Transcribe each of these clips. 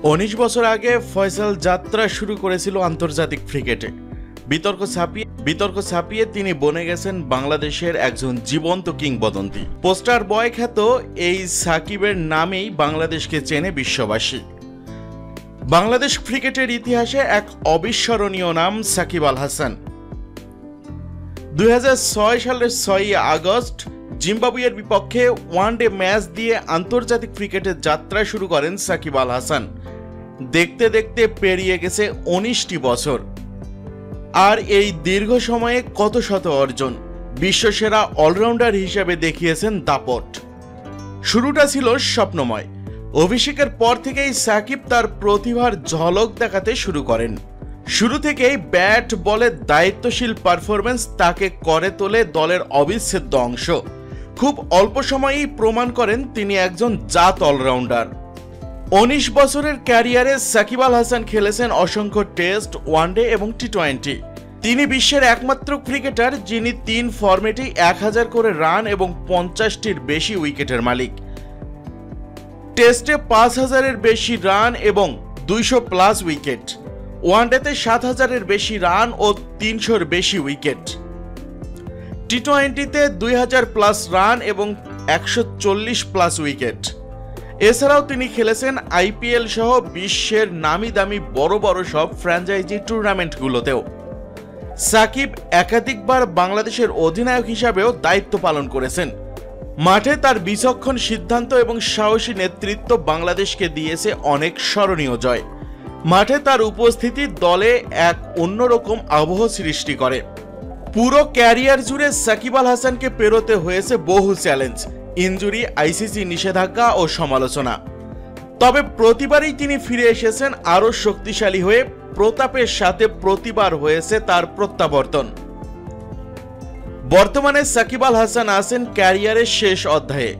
19 বছর আগে ফয়সাল যাত্রা শুরু করেছিল আন্তর্জাতিক ক্রিকেটে। বিতর্ক ছাপিয়ে তিনি বনে গেছেন বাংলাদেশের একজন জীবন্ত কিংবদন্তি। পোস্টার বয় খ্যাত এই সাকিবের নামেই বাংলাদেশকে চেনে বিশ্ববাসী। বাংলাদেশ ক্রিকেটের ইতিহাসে এক অবিস্মরণীয় নাম সাকিব আল হাসান। 2006 সালের 6 আগস্ট জিম্বাবুয়ের বিপক্ষে ওয়ানডে ম্যাচ দিয়ে আন্তর্জাতিক ক্রিকেটের যাত্রা শুরু করেন সাকিব আল হাসান। দেখতে দেখতে পেরিয়ে গেছে 19টি বছর। আর এই দীর্ঘ সময়ে কত শত অর্জন, বিশ্বসেরা অলরাউন্ডার হিসেবে দেখিয়েছেন দাপট। শুরুটা ছিল স্বপ্নময়। অভিষেকের পর থেকেই সাকিব তার প্রতিভার ঝলক দেখাতে শুরু করেন। শুরু থেকেই ব্যাট বলে দায়িত্বশীল পারফরম্যান্স তাকে করে তোলে দলের অবিচ্ছেদ্য অংশ। খুব অল্প সময়েই প্রমাণ করেন তিনি একজন জাত অলরাউন্ডার। 19 বছরের ক্যারিয়ারে সাকিব আল হাসান খেলেছেন অসংখ্য টেস্ট, ওয়ানডে এবং টি-20। তিনি বিশ্বের একমাত্র ক্রিকেটার যিনি 3 ফরম্যাটেই 1000 করে রান এবং 50টির বেশি উইকেটের মালিক। টেস্টে 5000-এর বেশি রান এবং 200+ উইকেট, ওয়ানডেতে 7000-এর বেশি রান ও 300-র বেশি উইকেট, টি-20-তে 2000+ রান এবং 140+ উইকেট। এছাড়াও তিনি খেলেছেন আইপিএল সহ বিশ্বের নামি দামি বড় বড় সব ফ্র্যাঞ্চাইজি টুর্নামেন্টগুলোতেও। সাকিব একাধিকবার বাংলাদেশের অধিনায়ক হিসাবেও দায়িত্ব পালন করেছেন। মাঠে তার বিচক্ষণ সিদ্ধান্ত এবং সাহসী নেতৃত্ব বাংলাদেশকে দিয়েছে অনেক স্মরণীয় জয়। মাঠে তার উপস্থিতি দলে এক অন্যরকম আবহ সৃষ্টি করে। পুরো ক্যারিয়ার জুড়ে সাকিব আল হাসানকে পেরোতে হয়েছে বহু চ্যালেঞ্জ, ইনজুরি, আইসিসি নিষেধাজ্ঞা ও সমালোচনা। তবে প্রতিবারই তিনি ফিরে এসেছেন আরও শক্তিশালী হয়ে। প্রতাপের সাথে প্রতিবার হয়েছে তার প্রত্যাবর্তন। বর্তমানে সাকিব আল হাসান আছেন ক্যারিয়ারের শেষ অধ্যায়ে।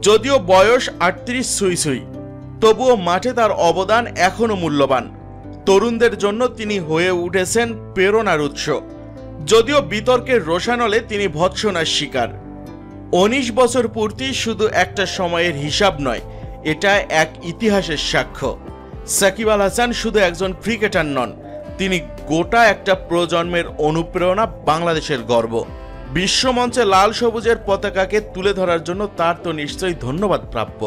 যদিও বয়স 38 ছুঁই ছুঁই, তবুও মাঠে তার অবদান এখনো মূল্যবান। তরুণদের জন্য তিনি হয়ে উঠেছেন প্রেরণার উৎস। যদিও বিতর্কের রোষানলে তিনি ভৎসনার শিকার। 19 বছর পূর্তি শুধু একটা সময়ের হিসাব নয়, এটা এক ইতিহাসের সাক্ষ্য। সাকিব আল হাসান শুধু একজন ক্রিকেটার নন, তিনি গোটা একটা প্রজন্মের অনুপ্রেরণা, বাংলাদেশের গর্ব। বিশ্বমঞ্চে লাল সবুজের পতাকাকে তুলে ধরার জন্য তার তো নিশ্চয়ই ধন্যবাদ প্রাপ্য।